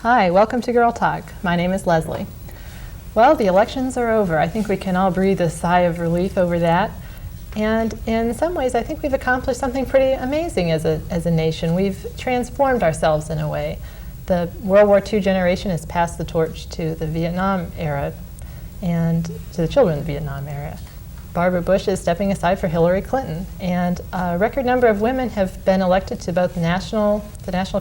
Hi, welcome to Girl Talk. My name is Leslie. Well, the elections are over. I think we can all breathe a sigh of relief over that. And in some ways, I think we've accomplished something pretty amazing as a nation. We've transformed ourselves in a way. The World War II generation has passed the torch to the Vietnam era and to the children of the Vietnam era. Barbara Bush is stepping aside for Hillary Clinton, and a record number of women have been elected to both the National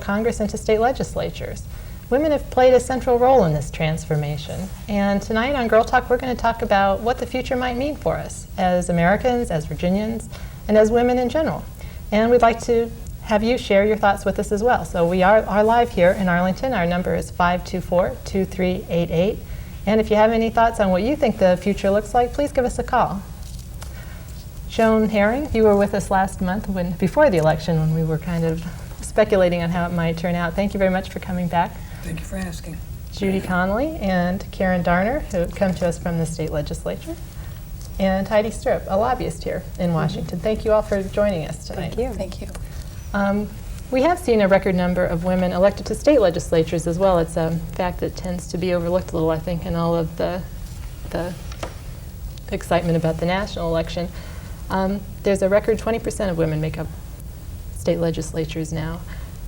Congress and to state legislatures. Women have played a central role in this transformation. And tonight on Girl Talk, we're going to talk about what the future might mean for us as Americans, as Virginians, and as women in general. And we'd like to have you share your thoughts with us as well. So we are live here in Arlington. Our number is 524-2388. And if you have any thoughts on what you think the future looks like, please give us a call. Joan Herring, you were with us last month before the election when we were kind of speculating on how it might turn out. Thank you very much for coming back. Thank you for asking. Judy Connolly and Karen Darner, who come to us from the state legislature, and Heidi Stirrup, a lobbyist here in Washington. Thank you all for joining us tonight. Thank you. Thank you. We have seen a record number of women elected to state legislatures as well. It's a fact that tends to be overlooked a little, I think, in all of the excitement about the national election. There's a record 20% of women make up state legislatures now.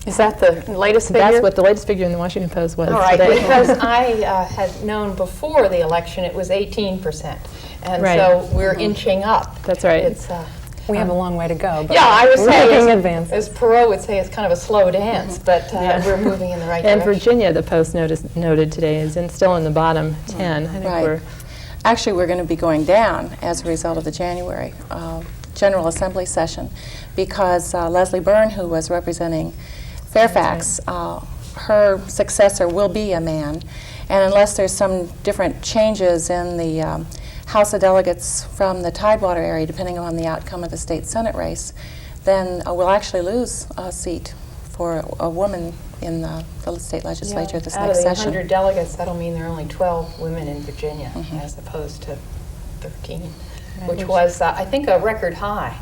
Is that the latest figure? That's what the latest figure in the Washington Post was All right, today. because I had known before the election it was 18%. And Right. so we're inching up. That's right. It's, We have a long way to go, but yeah, I would we're say, making as advances. Perot would say, it's kind of a slow dance, but we're moving in the right And direction. Virginia, the Post noted today, is still in the bottom 10. I think Right. Actually, we're going to be going down as a result of the January General Assembly session because Leslie Byrne, who was representing Fairfax, her successor will be a man. And unless there's some different changes in the House of Delegates from the Tidewater area, depending on the outcome of the state Senate race, then we'll actually lose a seat for a woman in the state legislature this Out next of the session. 100 delegates, that'll mean there are only 12 women in Virginia as opposed to 13, which was, I think, a record high.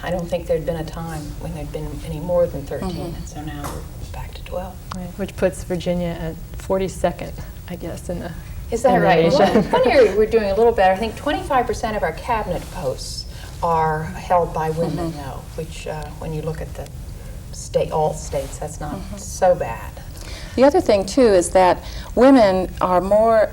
I don't think there'd been a time when there'd been any more than 13, and so now we're back to 12. Right, which puts Virginia at 42nd, I guess, in the Is that in the right? nation. One area we're doing a little better. I think 25% of our cabinet posts are held by women now, which when you look at the all states, that's not so bad. The other thing, too, is that women are more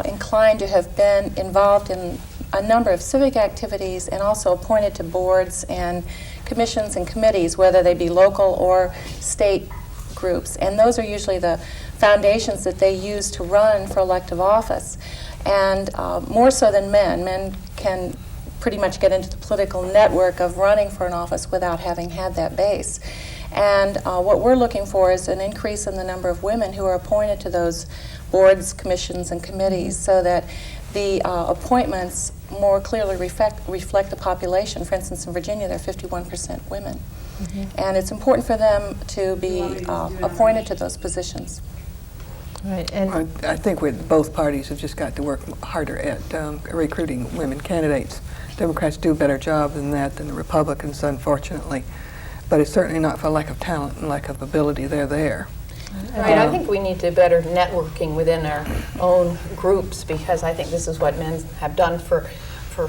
inclined to have been involved in a number of civic activities and also appointed to boards and commissions and committees, whether they be local or state groups. And those are usually the foundations that they use to run for elective office. And more so than men. Men can pretty much get into the political network of running for an office without having had that base. And what we're looking for is an increase in the number of women who are appointed to those boards, commissions, and committees so that the appointments more clearly reflect the population. For instance, in Virginia, there are 51% women. And it's important for them to be appointed to those positions. Right, and I think both parties have just got to work harder at recruiting women candidates. Democrats do a better job than that than the Republicans, unfortunately. But it's certainly not for lack of talent and lack of ability. They're there. Right, I think we need to better networking within our own groups because I think this is what men have done for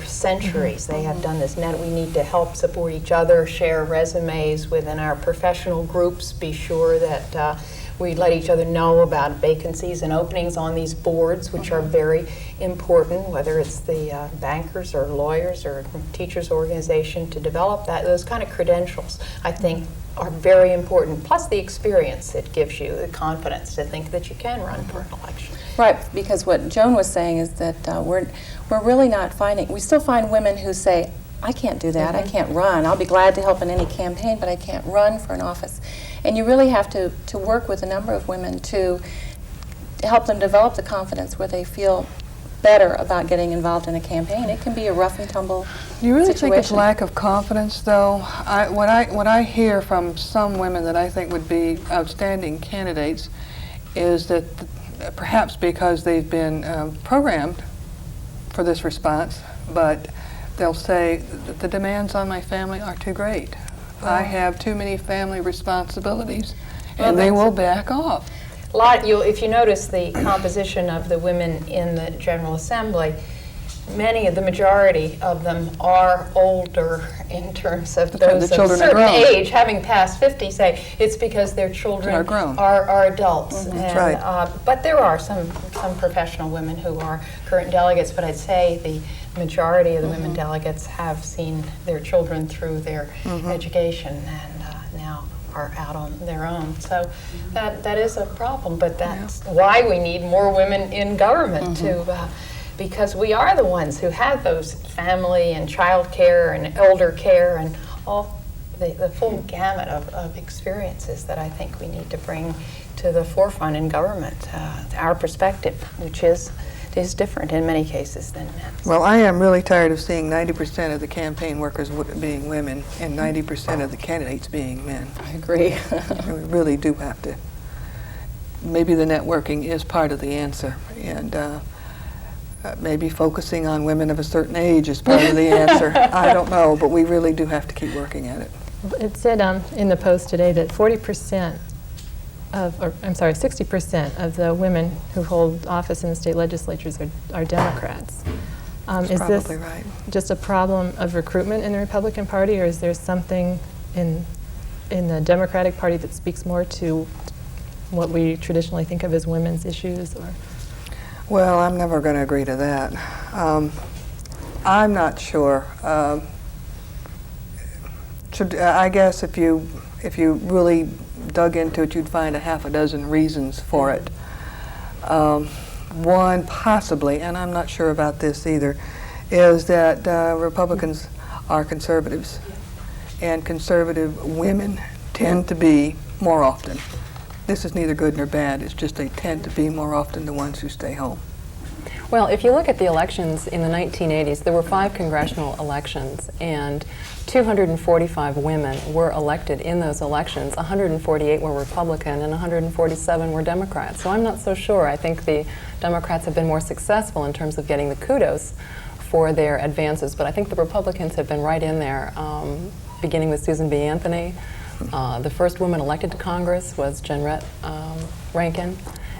centuries. They have done this. We need to help support each other, share resumes within our professional groups, be sure that we let each other know about vacancies and openings on these boards, which are very important, whether it's the bankers or lawyers or teachers organization, to develop those kind of credentials, I think, are very important, plus the experience it gives you, the confidence to think that you can run for an election. Right, because what Joan was saying is that we're really not finding, we still find women who say, I can't do that, I can't run. I'll be glad to help in any campaign, but I can't run for an office. And you really have to work with a number of women to help them develop the confidence where they feel better about getting involved in a campaign. It can be a rough and tumble Do you really situation. think it's lack of confidence, though? What I hear from some women that I think would be outstanding candidates is that perhaps because they've been programmed for this response, but they'll say that the demands on my family are too great. I have too many family responsibilities, and they will back off. if you notice the composition of the women in the General Assembly, the majority of them are older in terms of those of a certain age, having passed 50, say, it's because their children are grown. Are adults. That's right. But there are some professional women who are current delegates, but I'd say the majority of the women delegates have seen their children through their education and now are out on their own. So that is a problem, but that's why we need more women in government because we are the ones who have those family and child care and elder care and all the full gamut of experiences that I think we need to bring to the forefront in government, our perspective, which is different in many cases than men's. Well, I am really tired of seeing 90% of the campaign workers being women and 90% of the candidates being men. I agree. We really do have to. Maybe the networking is part of the answer, and maybe focusing on women of a certain age is part of the answer. I don't know, but we really do have to keep working at it. It said in the Post today that 60% of the women who hold office in the state legislatures are Democrats. That's is probably this right. just a problem of recruitment in the Republican Party, or is there something in the Democratic Party that speaks more to what we traditionally think of as women's issues? Or Well, I'm never going to agree to that. I'm not sure. I guess if you really dug into it, you'd find a half a dozen reasons for it. One, possibly, and I'm not sure about this either, is that Republicans are conservatives, and conservative women tend to be more often. This is neither good nor bad, it's just they tend to be more often the ones who stay home. Well, if you look at the elections in the 1980s, there were 5 congressional elections, and 245 women were elected in those elections. 148 were Republican and 147 were Democrats. So I'm not so sure. I think the Democrats have been more successful in terms of getting the kudos for their advances, but I think the Republicans have been right in there, beginning with Susan B. Anthony. The first woman elected to Congress was Jeannette Rankin.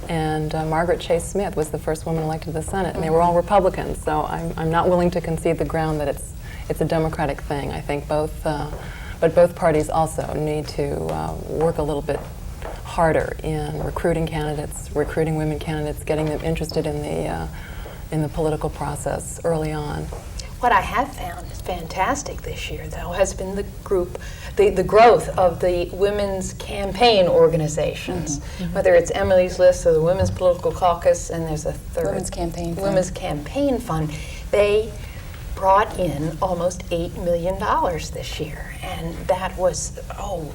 And Margaret Chase Smith was the first woman elected to the Senate, and they were all Republicans. So I'm not willing to concede the ground that it's a Democratic thing. I think but both parties also need to work a little bit harder in recruiting candidates, recruiting women candidates, getting them interested in the political process early on. What I have found is fantastic this year, though, has been the growth of the women's campaign organizations. Whether it's Emily's List or the Women's Political Caucus, and there's a third, Women's Campaign Fund. Women's Campaign Fund. They brought in almost $8 million this year, and that was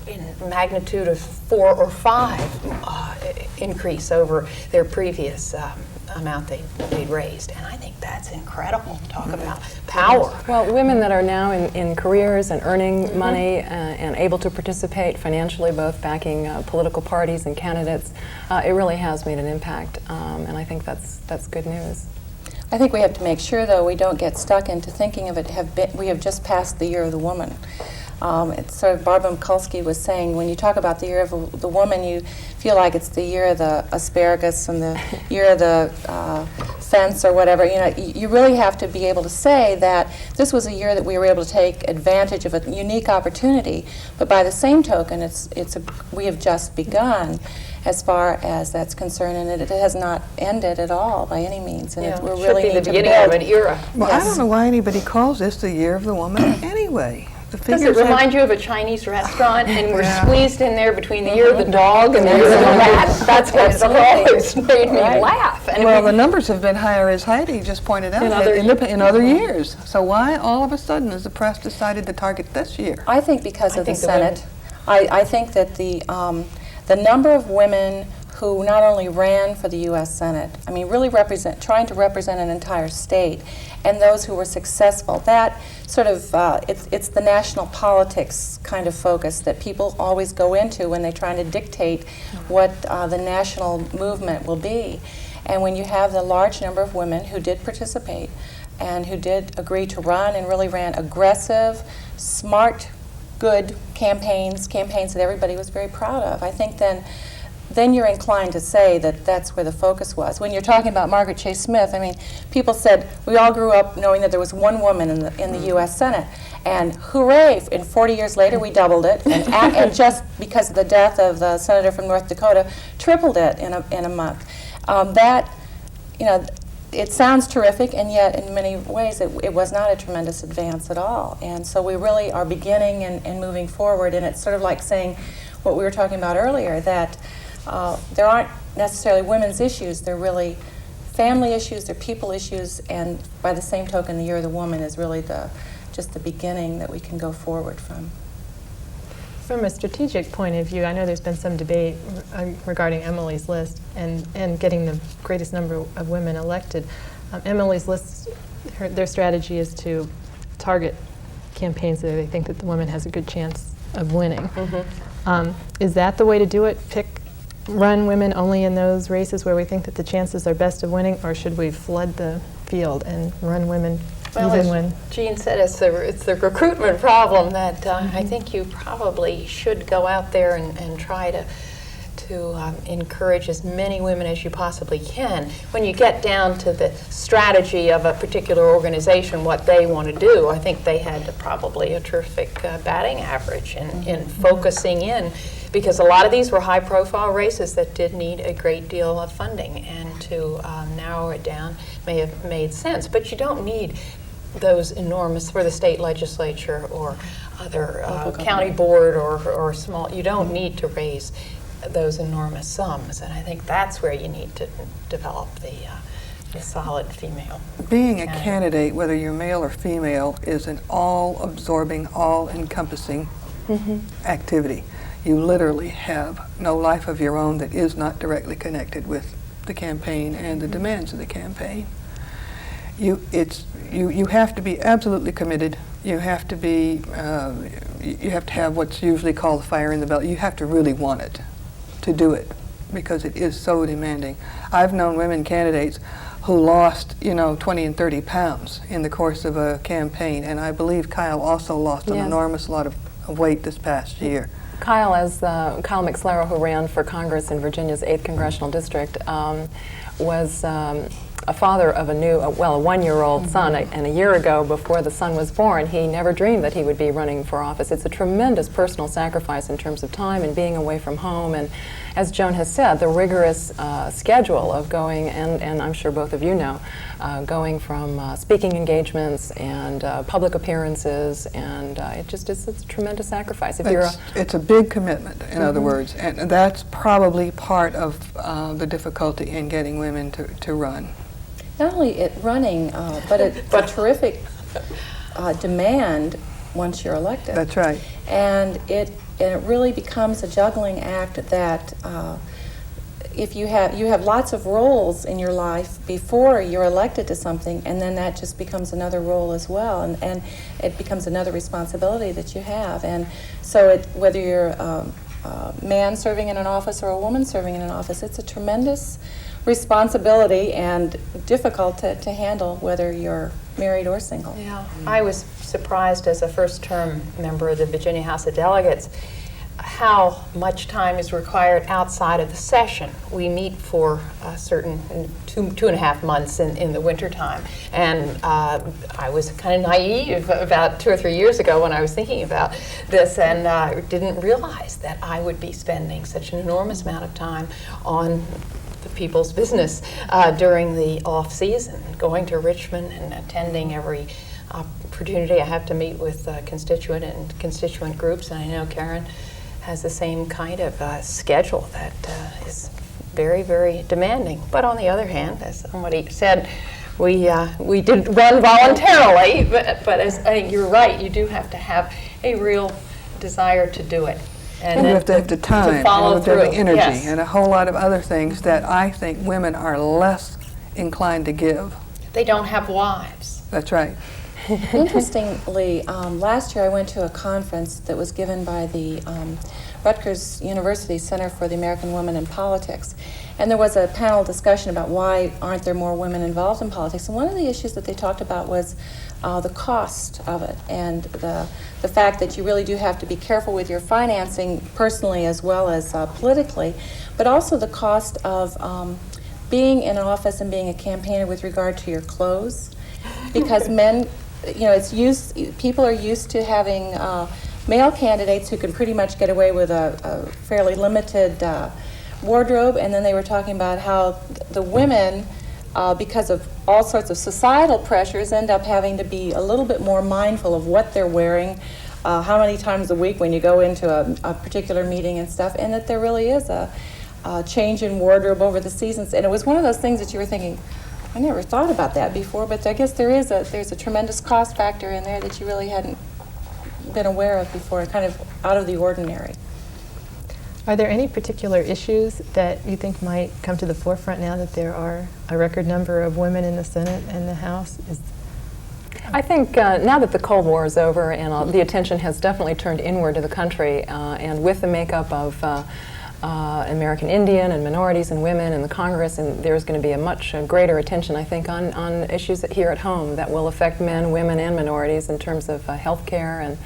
in magnitude of 4 or 5 increase over their previous amount they'd raised, and I think that's incredible. Talk about power. Well, women that are now in careers and earning money and able to participate financially, both backing political parties and candidates, it really has made an impact, and I think that's good news. I think we have to make sure, though, we don't get stuck into thinking of it. We have just passed the Year of the Woman. It's sort of Barbara Mikulski was saying, when you talk about the Year of the Woman, you feel like it's the year of the asparagus and the year of the fence or whatever. You know, you really have to be able to say that this was a year that we were able to take advantage of a unique opportunity. But by the same token, we have just begun as far as that's concerned, and it has not ended at all by any means. And we're really should be the beginning of an era. Well, I don't know why anybody calls this the Year of the Woman anyway. Does it remind you of a Chinese restaurant, and we're squeezed in there between the Year of the Dog and the Year of the Rat? That's what's always made me laugh. And well, the numbers have been higher, as Heidi just pointed out, in other years. So why all of a sudden has the press decided to target this year? I think because of the Senate. I think that the number of women who not only ran for the U.S. Senate, I mean, really trying to represent an entire state, and those who were successful, that sort of, it's the national politics kind of focus that people always go into when they're trying to dictate what the national movement will be. And when you have the large number of women who did participate and who did agree to run and really ran aggressive, smart, good campaigns that everybody was very proud of, I think then then you're inclined to say that that's where the focus was. When you're talking about Margaret Chase Smith, I mean, people said, we all grew up knowing that there was one woman in the U.S. Senate. And hooray, and 40 years later we doubled it, and just because of the death of the senator from North Dakota, tripled it in a month. That, you know, it sounds terrific, and yet in many ways it was not a tremendous advance at all. And so we really are beginning and moving forward, and it's sort of like saying what we were talking about earlier, that there aren't necessarily women's issues, they're really family issues, they're people issues, and by the same token, the Year of the Woman is really just the beginning that we can go forward from. From a strategic point of view, I know there's been some debate regarding Emily's List and getting the greatest number of women elected. Emily's List, their strategy is to target campaigns that they think that the woman has a good chance of winning. Is that the way to do it? Run women only in those races where we think that the chances are best of winning, or should we flood the field and run women even when? Jean said, it's the recruitment problem that I think you probably should go out there and try to encourage as many women as you possibly can. When you get down to the strategy of a particular organization, what they want to do, I think they had probably a terrific batting average in focusing in, because a lot of these were high-profile races that did need a great deal of funding, and to narrow it down may have made sense. But you don't need those enormous, for the state legislature or other county board or small, you don't need to raise those enormous sums, and I think that's where you need to develop the solid female. Being a candidate, whether you're male or female, is an all-absorbing, all-encompassing activity. You literally have no life of your own that is not directly connected with the campaign and the demands of the campaign. You have to be absolutely committed. You have to be, you have to have what's usually called the fire in the belly. You have to really want it to do it, because it is so demanding. I've known women candidates who lost, 20 and 30 pounds in the course of a campaign, and I believe Kyle also lost an enormous lot of weight this past year. Kyle McSlarrow, who ran for Congress in Virginia's 8th Congressional District, was a father of a one-year-old son, and a year ago, before the son was born, he never dreamed that he would be running for office. It's a tremendous personal sacrifice in terms of time and being away from home, and as Joan has said, the rigorous schedule of going, and I'm sure both of you know, going from speaking engagements and public appearances, and it's a tremendous sacrifice. It's a big commitment, in other words, and that's probably part of the difficulty in getting women to run. Not only running, but it's a terrific demand once you're elected. That's right. And it really becomes a juggling act that if you have lots of roles in your life before you're elected to something, and then that just becomes another role as well, and it becomes another responsibility that you have. And so whether you're a man serving in an office or a woman serving in an office, it's a tremendous responsibility and difficult to handle, whether you're married or single. Yeah, I was surprised as a first-term member of the Virginia House of Delegates how much time is required outside of the session. We meet for a certain two and a half months in the wintertime. And I was kind of naive about 2 or 3 years ago when I was thinking about this, and didn't realize that I would be spending such an enormous amount of time on the people's business during the off-season, going to Richmond and attending every opportunity I have to meet with constituent groups. And I know Karen has the same kind of schedule that is very, very demanding. But on the other hand, as somebody said, we did run voluntarily, but as I think you're right, you do have to have a real desire to do it. And you have to have the time, to follow you have to have the through. energy, Yes. and a whole lot of other things that I think women are less inclined to give. They don't have wives. That's right. Interestingly, last year I went to a conference that was given by the Rutgers University Center for the American Women in Politics. And there was a panel discussion about why aren't there more women involved in politics. And one of the issues that they talked about was the cost of it, and the fact that you really do have to be careful with your financing personally as well as politically, but also the cost of being in office and being a campaigner with regard to your clothes. Because men, people are used to having male candidates who can pretty much get away with a fairly limited wardrobe, and then they were talking about how the women, because of all sorts of societal pressures, end up having to be a little bit more mindful of what they're wearing, how many times a week when you go into a particular meeting and stuff, and that there really is a change in wardrobe over the seasons. And it was one of those things that you were thinking, I never thought about that before, but I guess there's a tremendous cost factor in there that you really hadn't been aware of before, kind of out of the ordinary. Are there any particular issues that you think might come to the forefront now that there are a record number of women in the Senate and the House? I think now that the Cold War is over and the attention has definitely turned inward to the country, and with the makeup of American Indian and minorities and women in the Congress, and there's going to be a much greater attention, I think, on issues here at home that will affect men, women, and minorities in terms of health care and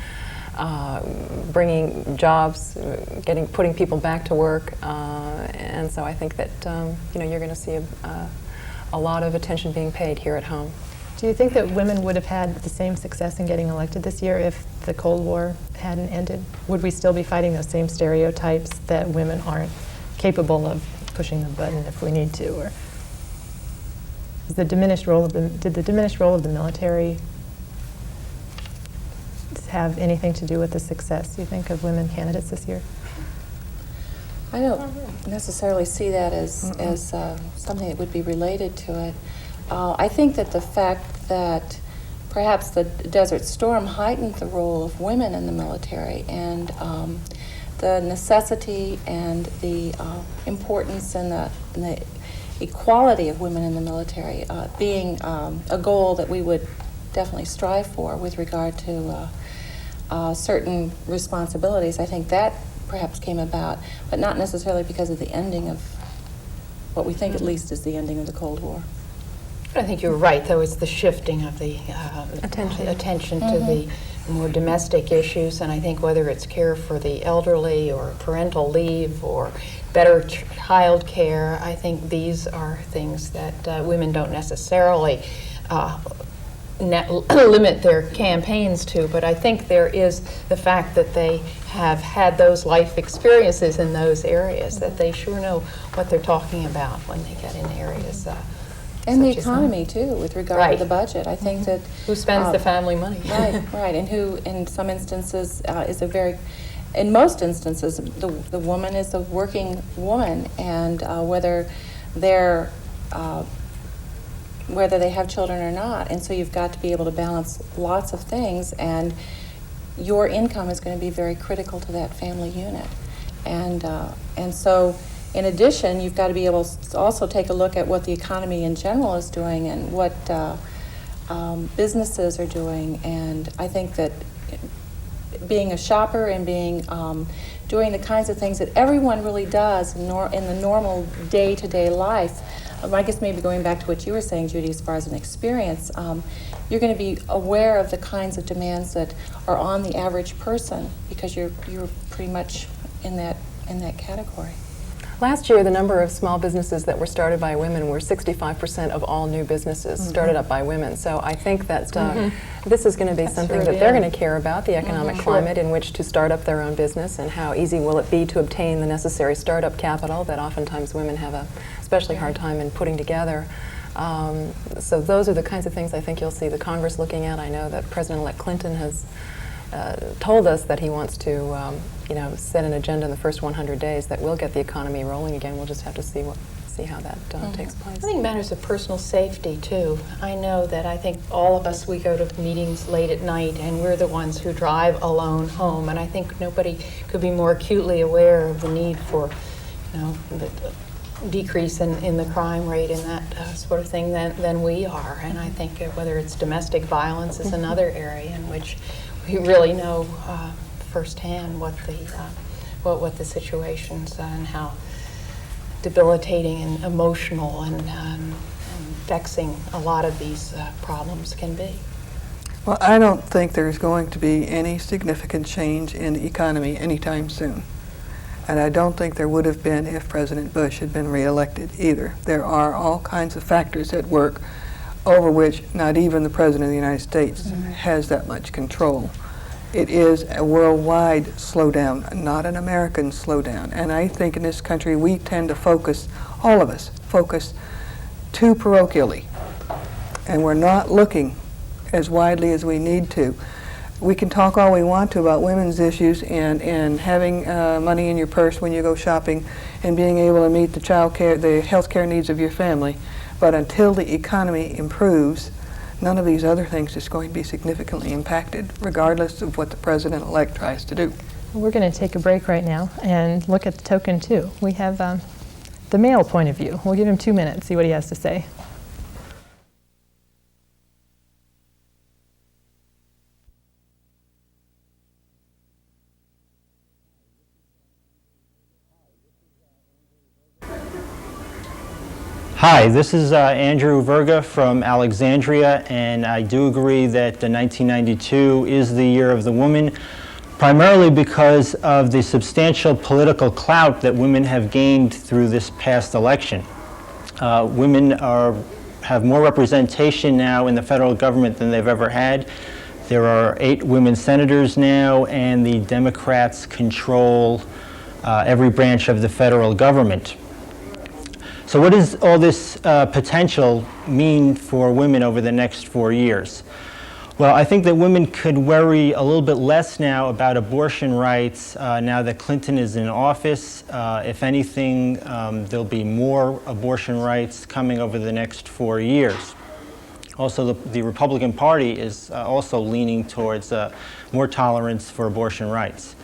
bringing jobs, putting people back to work, and so I think that you're going to see a lot of attention being paid here at home. Do you think that women would have had the same success in getting elected this year if the Cold War hadn't ended? Would we still be fighting those same stereotypes that women aren't capable of pushing the button if we need to? Or is did the diminished role of the military have anything to do with the success, you think, of women candidates this year? I don't necessarily see that as something that would be related to it. I think that the fact that perhaps the Desert Storm heightened the role of women in the military, and the necessity and the importance and the equality of women in the military being a goal that we would definitely strive for with regard to certain responsibilities. I think that perhaps came about, but not necessarily because of the ending of what we think at least is the ending of the Cold War. I think you're right, though. It's the shifting of the attention to the more domestic issues, and I think whether it's care for the elderly or parental leave or better child care, I think these are things that women don't necessarily limit their campaigns to, but I think there is the fact that they have had those life experiences in those areas, that they sure know what they're talking about when they get in areas and the economy, too, with regard to the budget. I think that... Who spends the family money? Right, and who, in some instances, in most instances, the woman is a working woman, and whether they have children or not, and so you've got to be able to balance lots of things, and your income is going to be very critical to that family unit. And so, in addition, you've got to be able to also take a look at what the economy in general is doing and what businesses are doing. And I think that being a shopper and doing the kinds of things that everyone really does in the normal day-to-day life, I guess maybe going back to what you were saying, Judy, as far as an experience, you're going to be aware of the kinds of demands that are on the average person because you're pretty much in that category. Last year, the number of small businesses that were started by women were 65% of all new businesses started up by women. So I think that this is going to be something that they're going to care about, the economic climate in which to start up their own business, and how easy will it be to obtain the necessary startup capital that oftentimes women have a especially hard time in putting together. So those are the kinds of things I think you'll see the Congress looking at. I know that President-elect Clinton has told us that he wants to set an agenda in the first 100 days that will get the economy rolling again. We'll just have to see how that takes place. I think matters of personal safety, too. I know that I think all of us, we go to meetings late at night, and we're the ones who drive alone home, and I think nobody could be more acutely aware of the need for, the decrease in the crime rate and that sort of thing than we are. And I think whether it's domestic violence is another area in which we really know firsthand what the what the situations and how debilitating and emotional and vexing a lot of these problems can be. Well, I don't think there's going to be any significant change in the economy anytime soon. And I don't think there would have been if President Bush had been reelected either. There are all kinds of factors at work over which not even the President of the United States has that much control. It is a worldwide slowdown, not an American slowdown. And I think in this country we tend to focus, all of us, focus too parochially. And we're not looking as widely as we need to. We can talk all we want to about women's issues and having money in your purse when you go shopping and being able to meet the health care needs of your family. But until the economy improves, none of these other things is going to be significantly impacted, regardless of what the president-elect tries to do. We're going to take a break right now and look at the token, too. We have the male point of view. We'll give him 2 minutes, see what he has to say. Hi, this is Andrew Verga from Alexandria, and I do agree that 1992 is the year of the woman, primarily because of the substantial political clout that women have gained through this past election. Women have more representation now in the federal government than they've ever had. There are 8 women senators now, and the Democrats control every branch of the federal government. So what does all this potential mean for women over the next 4 years? Well, I think that women could worry a little bit less now about abortion rights now that Clinton is in office. If anything, there'll be more abortion rights coming over the next 4 years. Also, the Republican Party is also leaning towards more tolerance for abortion rights.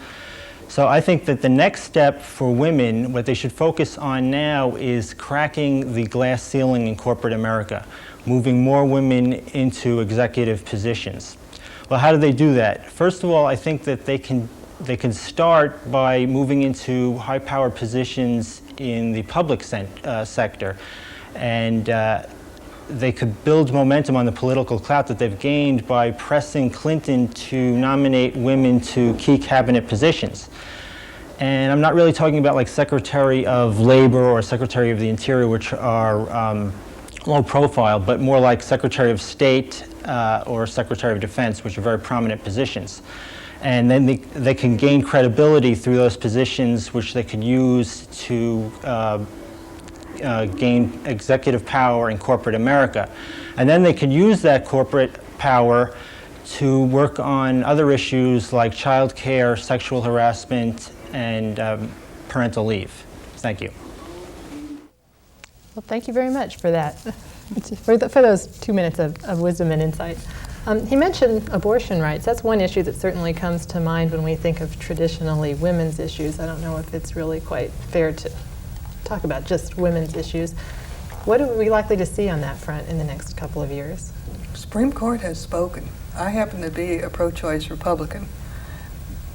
So I think that the next step for women, what they should focus on now, is cracking the glass ceiling in corporate America, moving more women into executive positions. Well, how do they do that? First of all, I think that they can start by moving into high-powered positions in the public sector, and they could build momentum on the political clout that they've gained by pressing Clinton to nominate women to key cabinet positions. And I'm not really talking about like Secretary of Labor or Secretary of the Interior, which are low profile, but more like Secretary of State or Secretary of Defense, which are very prominent positions. And then they can gain credibility through those positions, which they can use to gain executive power in corporate America. And then they can use that corporate power to work on other issues like child care, sexual harassment, and parental leave. Thank you. Well, thank you very much for that, for those 2 minutes of wisdom and insight. He mentioned abortion rights. That's one issue that certainly comes to mind when we think of traditionally women's issues. I don't know if it's really quite fair to talk about just women's issues. What are we likely to see on that front in the next couple of years? Supreme Court has spoken. I happen to be a pro-choice Republican.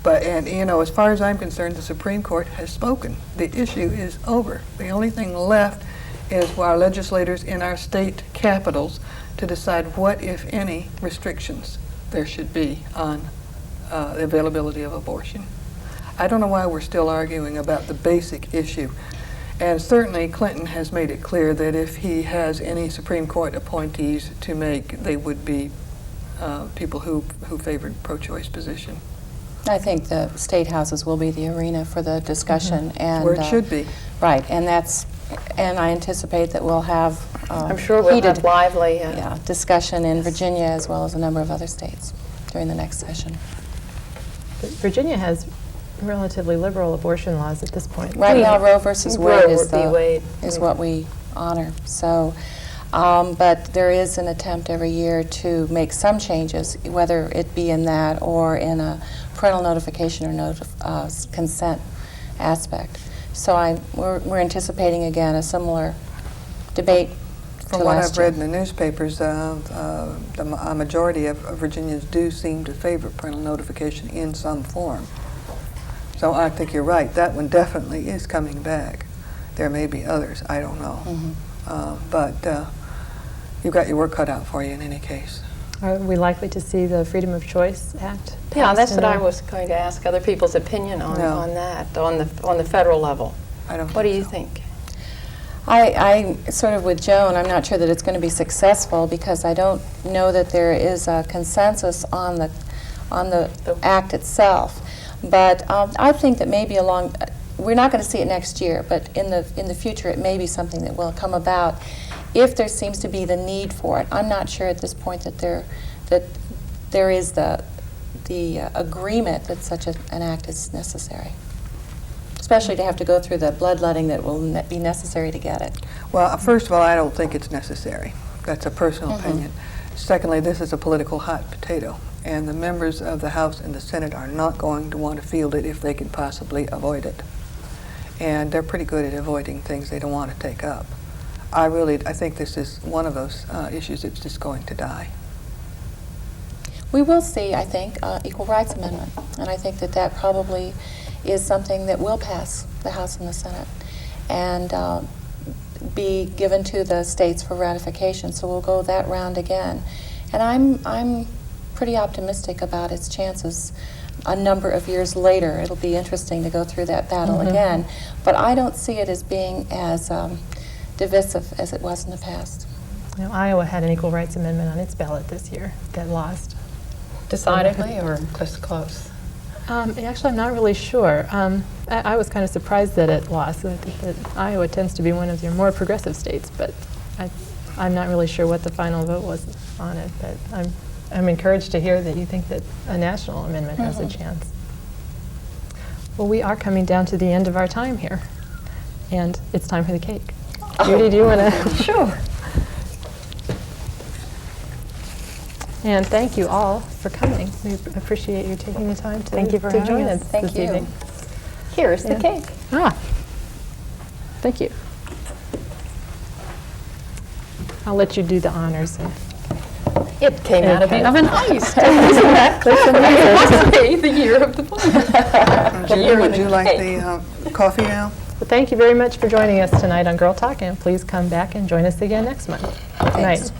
And as far as I'm concerned, the Supreme Court has spoken. The issue is over. The only thing left is for our legislators in our state capitals to decide what, if any, restrictions there should be on the availability of abortion. I don't know why we're still arguing about the basic issue. And certainly Clinton has made it clear that if he has any Supreme Court appointees to make, they would be people who favored pro-choice position. I think the state houses will be the arena for the discussion, and where it should be. Right, and I anticipate that we'll have I'm sure we'll have lively discussion in Virginia as well as a number of other states during the next session. But Virginia has relatively liberal abortion laws at this point. Right now, Roe versus Wade Wade is what we honor. So, but there is an attempt every year to make some changes, whether it be in that or in a parental notification or consent aspect. So we're anticipating again a similar debate. From what I've read in the newspapers, a majority of Virginians do seem to favor parental notification in some form. So I think you're right. That one definitely is coming back. There may be others. I don't know. But you've got your work cut out for you in any case. Are we likely to see the Freedom of Choice Act? Yeah, passed that's in what I the- was going to ask other people's opinion on, No. on that, on the federal level. I don't What do think you so. think? I sort of with Joan, I'm not sure that it's going to be successful because I don't know that there is a consensus on the act itself. But I think that maybe we're not going to see it next year, but in the future it may be something that will come about if there seems to be the need for it. I'm not sure at this point that there is the agreement that such an act is necessary, especially to have to go through the bloodletting that will be necessary to get it. Well, first of all, I don't think it's necessary. That's a personal opinion. Secondly, this is a political hot potato, and the members of the House and the Senate are not going to want to field it if they can possibly avoid it. And they're pretty good at avoiding things they don't want to take up. I think this is one of those issues that's just going to die. We will see, I think, equal rights amendment, and I think that probably is something that will pass the House and the Senate and be given to the states for ratification. So we'll go that round again, and I'm pretty optimistic about its chances. A number of years later, it'll be interesting to go through that battle again, but I don't see it as being as divisive as it was in the past. You know, Iowa had an equal rights amendment on its ballot this year that lost. Decidedly or just close? Actually, I'm not really sure. I was kind of surprised that it lost. That Iowa tends to be one of your more progressive states, but I'm not really sure what the final vote was on it. But I'm encouraged to hear that you think that a national amendment has a chance. Well, we are coming down to the end of our time here, and it's time for the cake. Judy, do you want to? Sure. And thank you all for coming. We appreciate you taking the time to, Thank you for to having join us. us Thank this you. evening. Here's the Yeah. cake. Thank you. I'll let you do the honors. It came out of the Okay. oven iced. Exactly. Today, the year of the fire. Judy, would you like the coffee now? Well, thank you very much for joining us tonight on Girl Talk, and please come back and join us again next month. Good night.